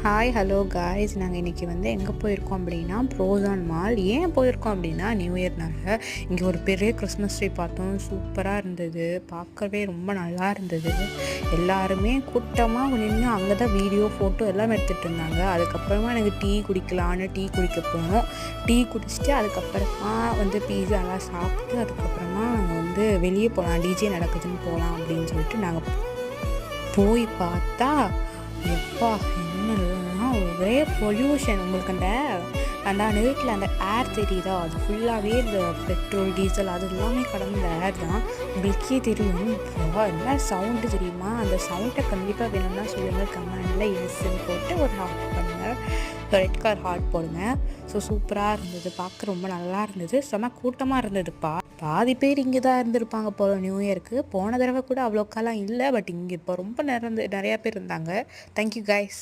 Hi hello guys, நாங்கள் இன்றைக்கி எங்கே போயிருக்கோம் அப்படின்னா ப்ரோசான் மால். ஏன் போயிருக்கோம் அப்படின்னா நியூ இயர்னால இங்கே ஒரு பெரிய கிறிஸ்மஸ் ட்ரீ பார்த்தோம். சூப்பராக இருந்தது, பார்க்கவே ரொம்ப நல்லா இருந்தது. எல்லாருமே கூட்டமாக நின்று அங்கே தான் வீடியோ ஃபோட்டோ எல்லாம் எடுத்துகிட்டு இருந்தாங்க. அதுக்கப்புறமா எனக்கு டீ குடிக்கலான்னு டீ குடிக்க போனோம். டீ குடிச்சிட்டு அதுக்கப்புறமா பீஸாலாம் சாப்பிட்டு அதுக்கப்புறமா நாங்கள் வெளியே போகலாம், டிஜே நடக்குதுன்னு போகலாம் அப்படின்னு சொல்லிட்டு நாங்கள் போய் பார்த்தா எப்பா என்னெல்லாம் ஒரே பொல்யூஷன். உங்களுக்கு அந்த நைட்டில் அந்த ஏர் தெரியுதா, அது ஃபுல்லாகவே இந்த பெட்ரோல் டீசல் அது எல்லாமே கடந்த ஏர் தான். உங்களுக்கே தெரியும். என்ன சவுண்டு தெரியுமா? அந்த சவுண்டை கண்டிப்பாக வேணும்னா சொல்லுங்கள் கமெண்டில் எஸ்ன்னு போட்டு ஒரு ஹார்ட் பண்ணுங்கள், ரெட் கலர் ஹார்ட் போடுங்க. ஸோ சூப்பராக இருந்தது, பார்க்க ரொம்ப நல்லா இருந்தது. செம்ம கூட்டமாக இருந்ததுப்பா. பாதி பேர் இங்கே தான் இருந்திருப்பாங்க போல் நியூ இயருக்கு. போன தடவை கூட அவ்வளோக்காலாம் இல்லை, பட் இங்கே இப்போ ரொம்ப நிறையா பேர் இருந்தாங்க. Thank you guys.